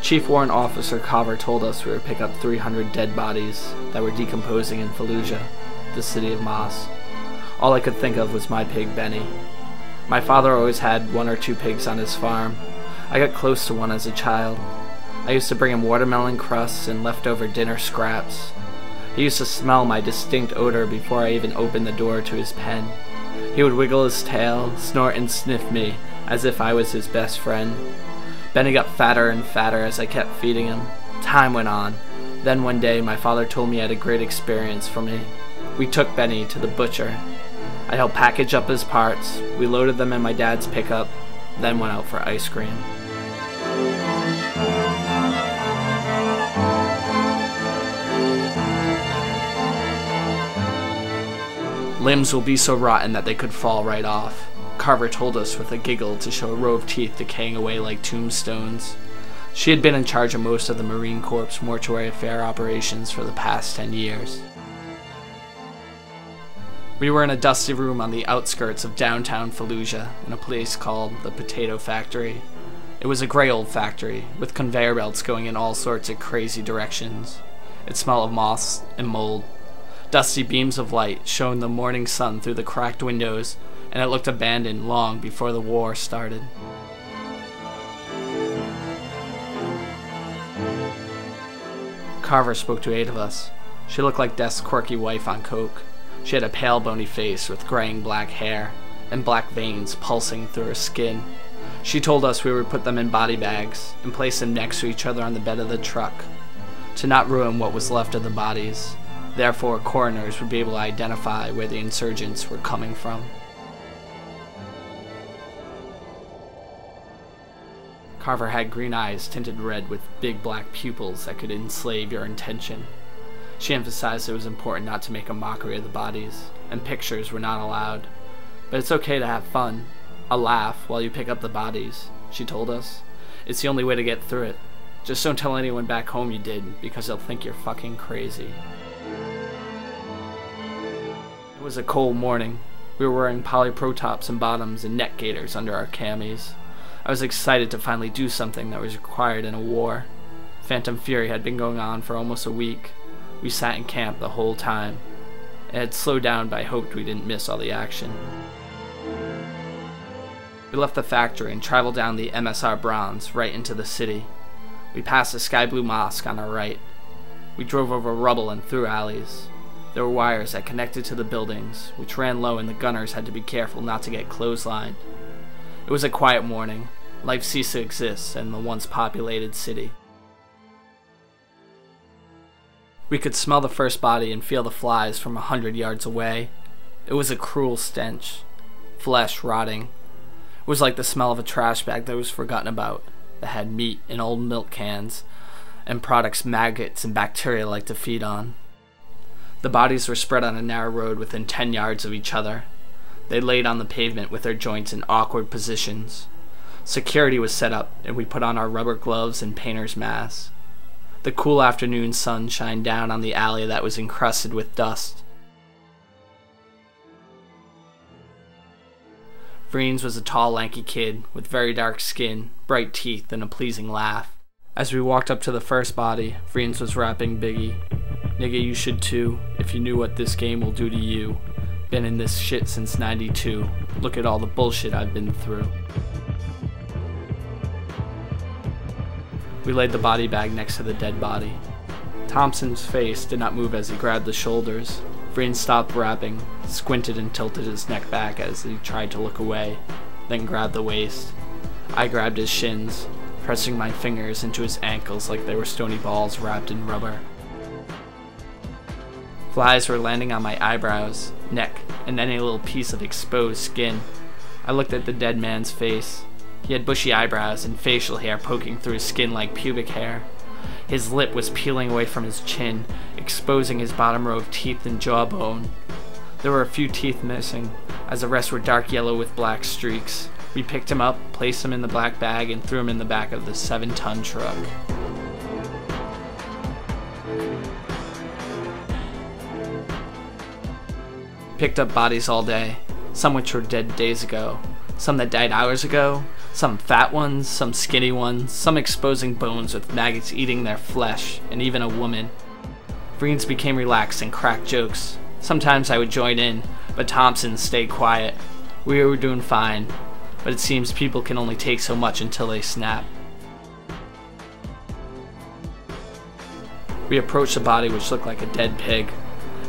Chief Warrant Officer Carver told us we were to pick up 300 dead bodies that were decomposing in Fallujah, the city of Moss. All I could think of was my pig, Benny. My father always had 1 or 2 pigs on his farm. I got close to one as a child. I used to bring him watermelon crusts and leftover dinner scraps. He used to smell my distinct odor before I even opened the door to his pen. He would wiggle his tail, snort and sniff me as if I was his best friend. Benny got fatter and fatter as I kept feeding him. Time went on. Then one day my father told me he had a great experience for me. We took Benny to the butcher. I helped package up his parts, we loaded them in my dad's pickup, then went out for ice cream. Limbs will be so rotten that they could fall right off. Carver told us with a giggle to show a row of teeth decaying away like tombstones. She had been in charge of most of the Marine Corps mortuary affair operations for the past 10 years. We were in a dusty room on the outskirts of downtown Fallujah in a place called the Potato Factory. It was a gray old factory with conveyor belts going in all sorts of crazy directions. It smelled of moss and mold. Dusty beams of light shone the morning sun through the cracked windows, and it looked abandoned long before the war started. Carver spoke to 8 of us. She looked like Death's quirky wife on coke. She had a pale, bony face with graying black hair, and black veins pulsing through her skin. She told us we would put them in body bags, and place them next to each other on the bed of the truck, to not ruin what was left of the bodies. Therefore, coroners would be able to identify where the insurgents were coming from. Carver had green eyes tinted red with big black pupils that could enslave your attention. She emphasized it was important not to make a mockery of the bodies, and pictures were not allowed. But it's okay to have fun, a laugh while you pick up the bodies, she told us. It's the only way to get through it. Just don't tell anyone back home you did, because they'll think you're fucking crazy. It was a cold morning. We were wearing polypro tops and bottoms and neck gaiters under our camis. I was excited to finally do something that was required in a war. Phantom Fury had been going on for almost a week. We sat in camp the whole time. It had slowed down, but I hoped we didn't miss all the action. We left the factory and traveled down the MSR Bronze right into the city. We passed the Sky Blue Mosque on our right. We drove over rubble and through alleys. There were wires that connected to the buildings, which ran low, and the gunners had to be careful not to get clotheslined. It was a quiet morning. Life ceased to exist in the once populated city. We could smell the first body and feel the flies from 100 yards away. It was a cruel stench. Flesh rotting. It was like the smell of a trash bag that was forgotten about, that had meat and old milk cans, and products maggots and bacteria like to feed on. The bodies were spread on a narrow road within 10 yards of each other. They laid on the pavement with their joints in awkward positions. Security was set up, and we put on our rubber gloves and painter's masks. The cool afternoon sun shined down on the alley that was encrusted with dust. Vreens was a tall, lanky kid with very dark skin, bright teeth, and a pleasing laugh. As we walked up to the first body, Vreens was rapping Biggie. "Nigga, you should too, if you knew what this game will do to you. Been in this shit since '92. Look at all the bullshit I've been through." We laid the body bag next to the dead body. Thompson's face did not move as he grabbed the shoulders. Vreens stopped rapping, squinted and tilted his neck back as he tried to look away, then grabbed the waist. I grabbed his shins, pressing my fingers into his ankles like they were stony balls wrapped in rubber. Flies were landing on my eyebrows, neck, and any little piece of exposed skin. I looked at the dead man's face. He had bushy eyebrows and facial hair poking through his skin like pubic hair. His lip was peeling away from his chin, exposing his bottom row of teeth and jawbone. There were a few teeth missing, as the rest were dark yellow with black streaks. We picked him up, placed him in the black bag, and threw him in the back of the 7-ton truck. Picked up bodies all day, some which were dead days ago, Some that died hours ago, some fat ones, some skinny ones, some exposing bones with maggots eating their flesh, and even a woman. Vreens became relaxed and cracked jokes. Sometimes I would join in, but Thompson stayed quiet. We were doing fine, but it seems people can only take so much until they snap. We approached a body which looked like a dead pig.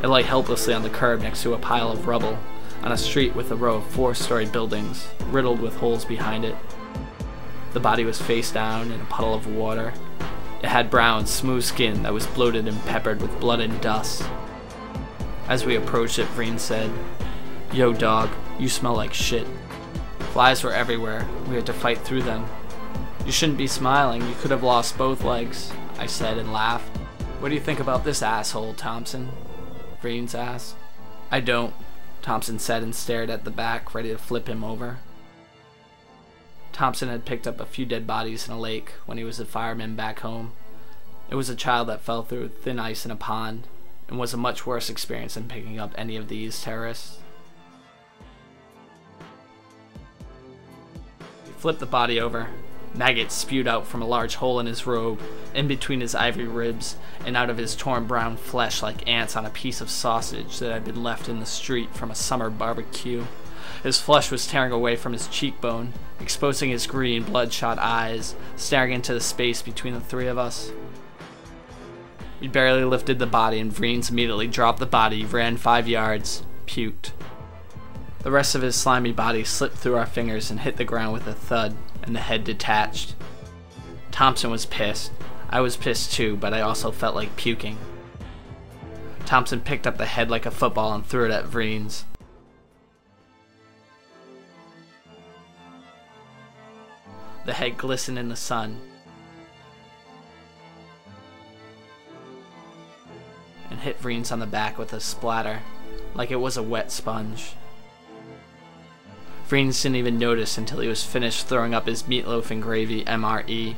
It lay helplessly on the curb next to a pile of rubble, on a street with a row of 4-story buildings, riddled with holes behind it. The body was face down in a puddle of water. It had brown, smooth skin that was bloated and peppered with blood and dust. As we approached it, Vreens said, "Yo dog, you smell like shit." Flies were everywhere. We had to fight through them. "You shouldn't be smiling, you could have lost both legs," I said and laughed. "What do you think about this asshole, Thompson?" Vreens asked. "I don't," Thompson said and stared at the back, ready to flip him over. Thompson had picked up a few dead bodies in a lake when he was a fireman back home. It was a child that fell through thin ice in a pond, and was a much worse experience than picking up any of these terrorists. He flipped the body over. Maggots spewed out from a large hole in his robe, in between his ivory ribs, and out of his torn brown flesh like ants on a piece of sausage that had been left in the street from a summer barbecue. His flesh was tearing away from his cheekbone, exposing his green, bloodshot eyes, staring into the space between the three of us. We barely lifted the body, and Vreens immediately dropped the body, ran 5 yards, puked. The rest of his slimy body slipped through our fingers and hit the ground with a thud, and the head detached. Thompson was pissed. I was pissed too, but I also felt like puking. Thompson picked up the head like a football and threw it at Vreens. The head glistened in the sun, and hit Vreens on the back with a splatter, like it was a wet sponge. Vreens didn't even notice until he was finished throwing up his meatloaf and gravy MRE.